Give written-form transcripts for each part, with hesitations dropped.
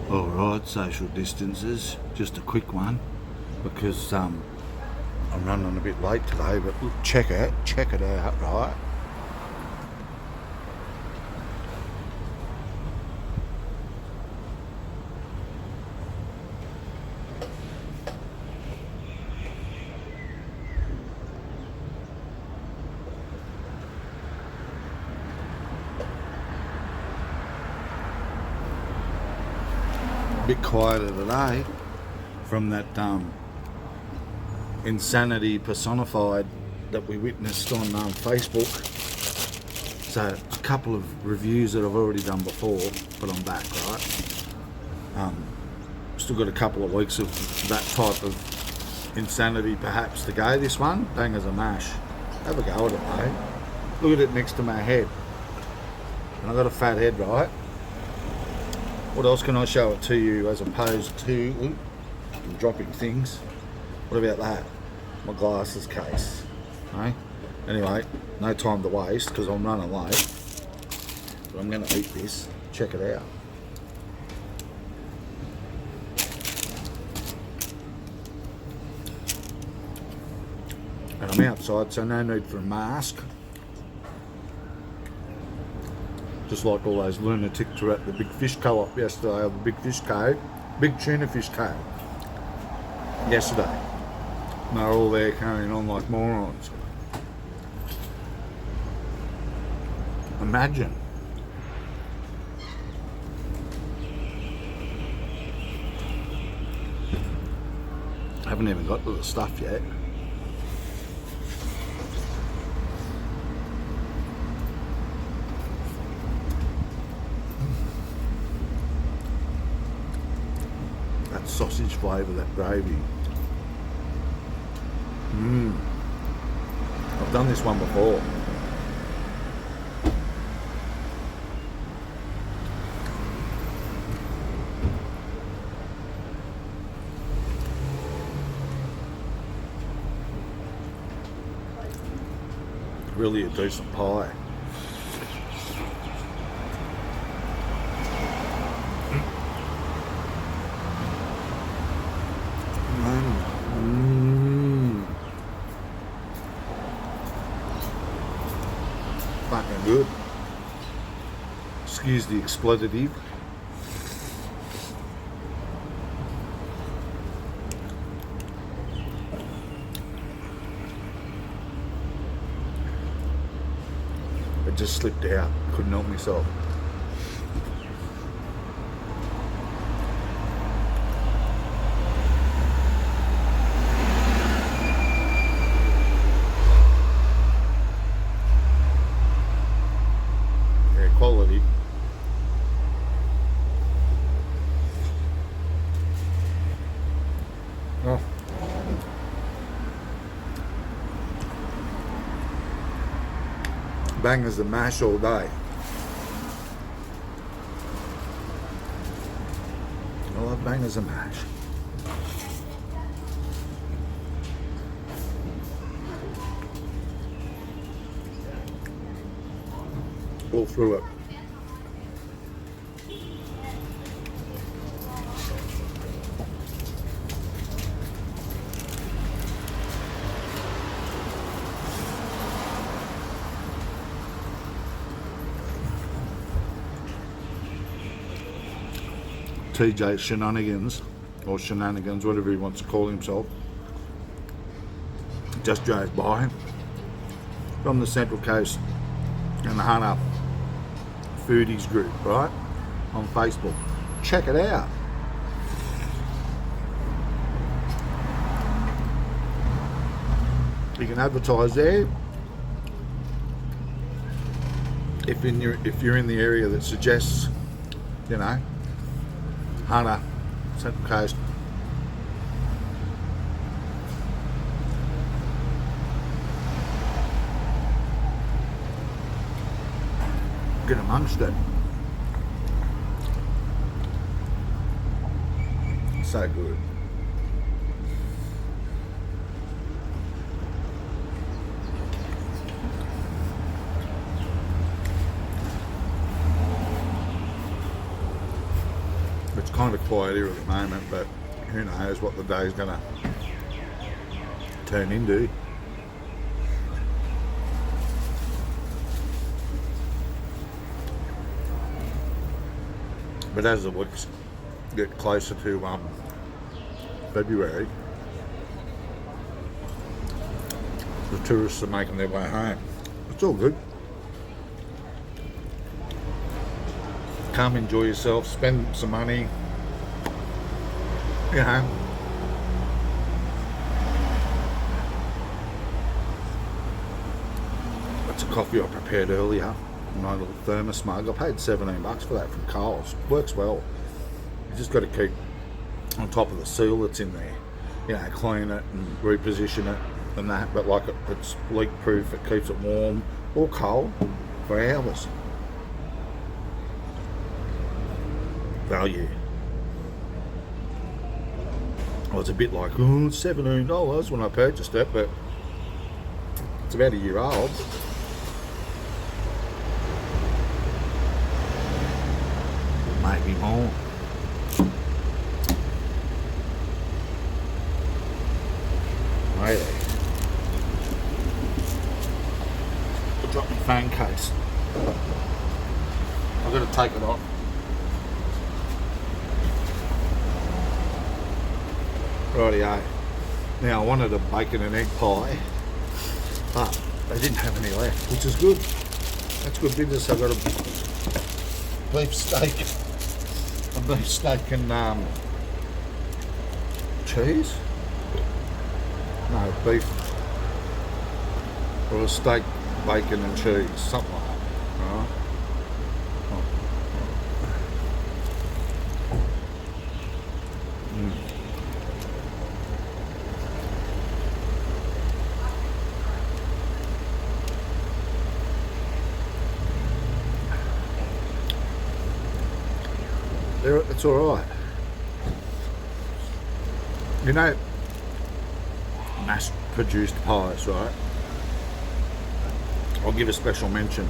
Alright, social distances, just a quick one because I'm running a bit late today, but look, check it out, right? Bit quieter today from that insanity personified that we witnessed on Facebook. So a couple of reviews that I've already done before, but I'm back, right? Still got a couple of weeks of that type of insanity perhaps to go. This one, bangas a mash. Have a go at it, mate. Look at it next to my head. And I've got a fat head, right? What else can I show it to you as opposed to I'm dropping things? What about that? My glasses case. Okay? Anyway, no time to waste because I'm running late. But I'm going to eat this. Check it out. And I'm outside, so no need for a mask. Just like all those lunatics were at the Big Fish Co-op yesterday, or the Big Fish Co, Big Tuna Co yesterday. And they're all there carrying on like morons. Imagine. Haven't even got to the stuff yet. Sausage flavour, that gravy. I've done this one before. Really a decent pie. Fucking good. Excuse the expletive. It just slipped out. Couldn't help myself. Quality. Oh. Bangers and mash all day. I love bangers and mash. All through it. TJ Shenanigans, or Shenanigans, whatever he wants to call himself, just drove by from the Central Coast and the Hunter Foodies group, right, on Facebook. Check it out. You can advertise there if you're in the area that suggests, you know, Hunter, Central Coast. Get amongst it. So good. It's kind of quiet here at the moment, but who knows what the day's going to turn into. But as the weeks get closer to February, the tourists are making their way home. It's all good. Come enjoy yourself, spend some money, you know. That's a coffee I prepared earlier. My little thermos mug. I paid $17 for that from Coles. Works well. You just got to keep on top of the seal that's in there. You know, clean it and reposition it and that. But like it's leak proof. It keeps it warm or cold for hours. Value. I was a bit like, oh, it's $17 when I purchased it, but it's about a year old. Maybe more. Maybe. I dropped my phone case. I've got to take it off. Rightio. Now I wanted a bacon and egg pie, but they didn't have any left, which is good. That's good business. I've got a beef steak and cheese. No, beef or a steak, bacon and cheese, something like that. All right. It's all right. You know, mass-produced pies, right? I'll give a special mention,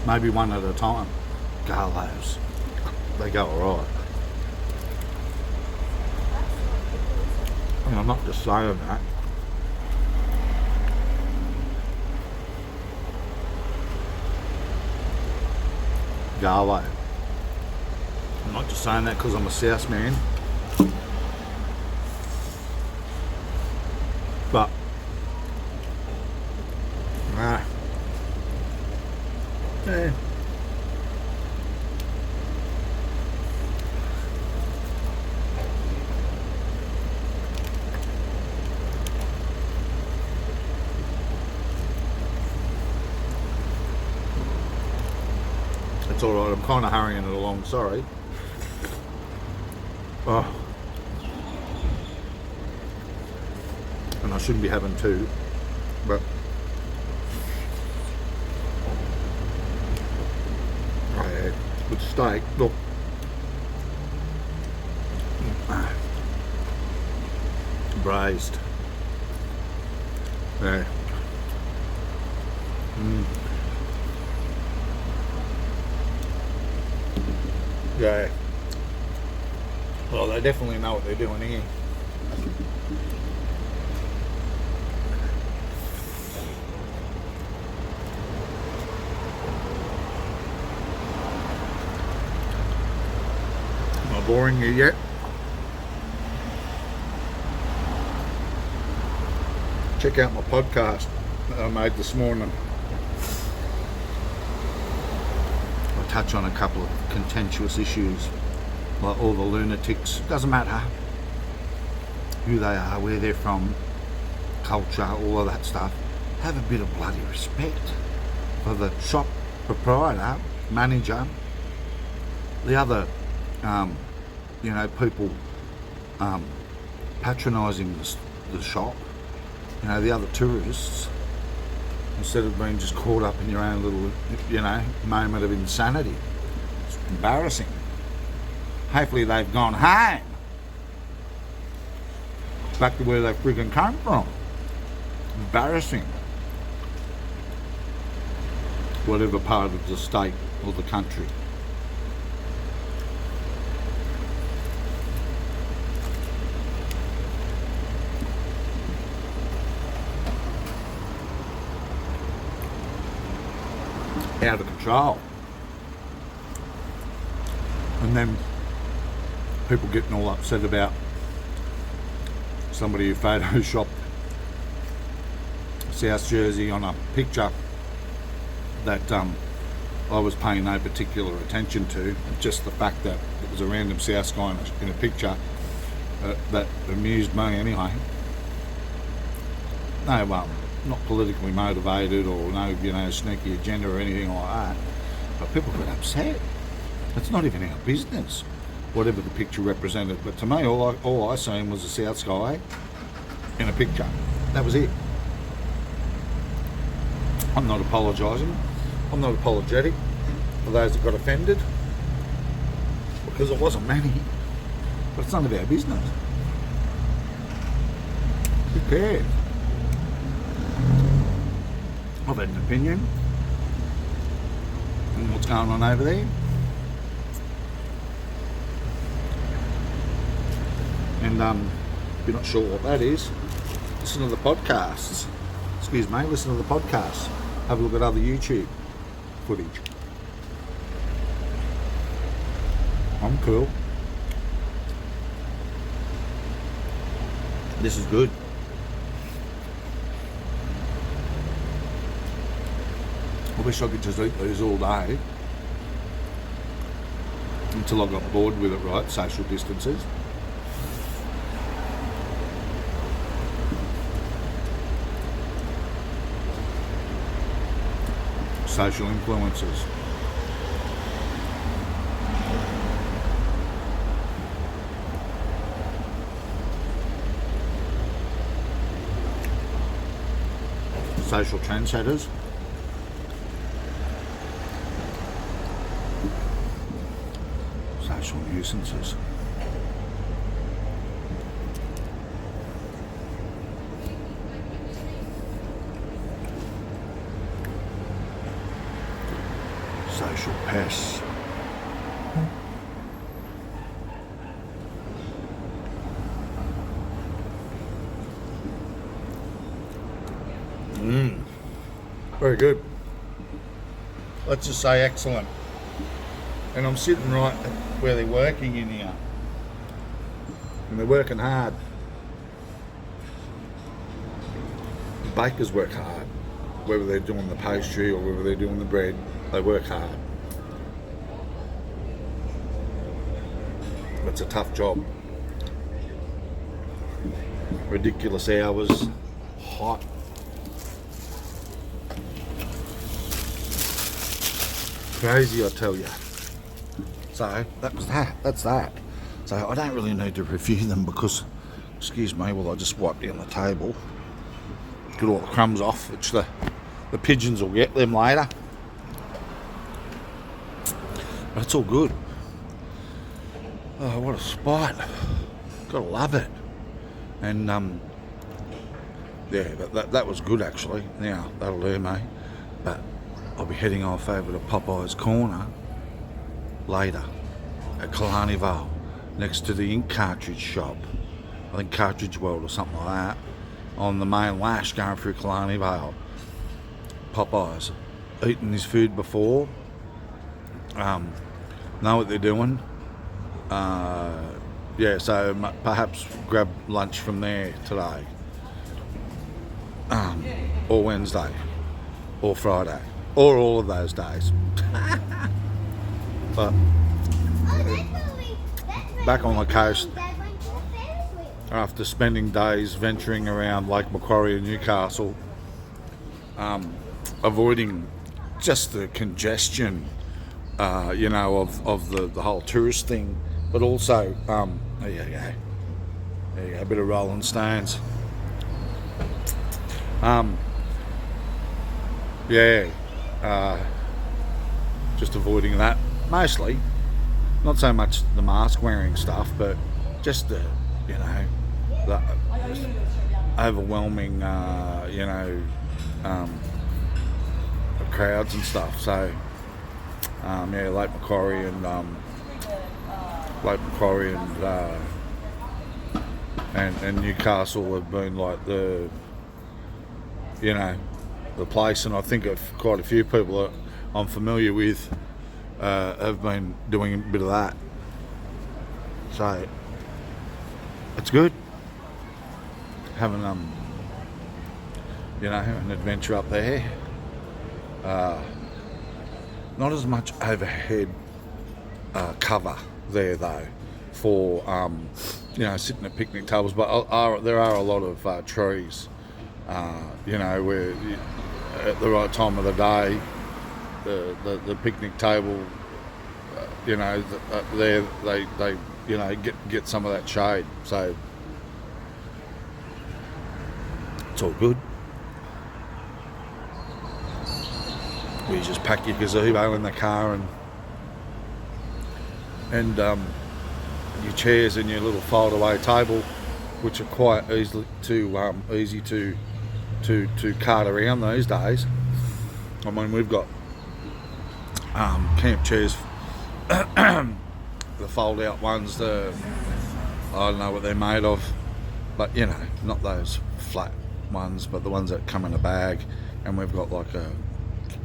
maybe one at a time. Garlos, they go all right. And I'm not just saying that. Garlo. I'm not just saying that because I'm a South man, but yeah. It's alright, I'm kind of hurrying it along, sorry. Oh. And I shouldn't be having two, but yeah, good steak. Look, braised. Yeah. Yeah. Well, they definitely know what they're doing here. Am I boring you yet? Check out my podcast that I made this morning. I touch on a couple of contentious issues, like all the lunatics. Doesn't matter who they are, where they're from, culture, all of that stuff. Have a bit of bloody respect for the shop proprietor, manager, the other, people patronising the shop, the other tourists, instead of being just caught up in your own little, moment of insanity. It's embarrassing. Hopefully they've gone home, back to where they freaking came from. Embarrassing. Whatever part of the state or the country. out of control. And then people getting all upset about somebody who photoshopped South Jersey on a picture that I was paying no particular attention to, just the fact that it was a random South guy in a picture that amused me anyway. No, not politically motivated or no, sneaky agenda or anything like that. But people got upset. It's not even our business, whatever the picture represented. But to me, all I seen was a South guy in a picture. That was it. I'm not apologising. I'm not apologetic for those that got offended, because it wasn't many. But it's none of our business. Who cares? I've had an opinion on what's going on over there. And if you're not sure what that is, listen to the podcasts. Excuse me, listen to the podcasts. Have a look at other YouTube footage. I'm cool. This is good. I wish I could just eat these all day until I got bored with it, right? Social distances. Social influences. Social trendsetters. Social nuisances. Social pests. Very good. Let's just say excellent. And I'm sitting right where they're working in here. And they're working hard. The bakers work hard. Whether they're doing the pastry or whether they're doing the bread, they work hard. It's a tough job. Ridiculous hours, hot. Crazy, I tell you. So that was that. That's that. So I don't really need to review them because, excuse me, well, I just wiped down the table, get all the crumbs off, which the pigeons will get them later. But it's all good. Oh, what a spot. Gotta love it. And yeah, that was good actually. Now that'll do me. But I'll be heading off over to Popeye's Corner later at Killarney Vale, next to the ink cartridge shop. I think Cartridge World or something like that. On the main lash going through Killarney Vale. Popeye's. Eaten his food before. Know what they're doing. Yeah, so perhaps grab lunch from there today. Or Wednesday. Or Friday. Or all of those days. But back on the coast after spending days venturing around Lake Macquarie and Newcastle, avoiding just the congestion, of the whole tourist thing, but also there you go, a bit of Rolling Stones. Just avoiding that mostly, not so much the mask wearing stuff, but just the overwhelming crowds and stuff. So Lake Macquarie and Newcastle have been like the place, and I think of quite a few people that I'm familiar with have been doing a bit of that. So it's good having you know, an adventure up there. Not as much overhead cover there though for you know, sitting at picnic tables, but there are a lot of trees. You know, where at the right time of the day, the picnic table, you know, they you know, get some of that shade. So it's all good. You just pack your gazebo in the car and your chairs and your little fold-away table, which are quite easy to cart around these days. I mean, we've got camp chairs, the fold-out ones. I don't know what they're made of, but you know, not those flat ones, but the ones that come in a bag. And we've got like a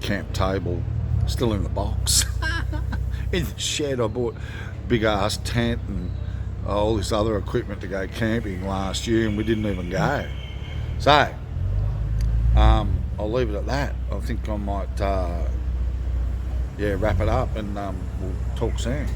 camp table still in the box in the shed. I bought a big ass tent and all this other equipment to go camping last year, and we didn't even go. So I'll leave it at that. I think I might wrap it up, and we'll talk soon.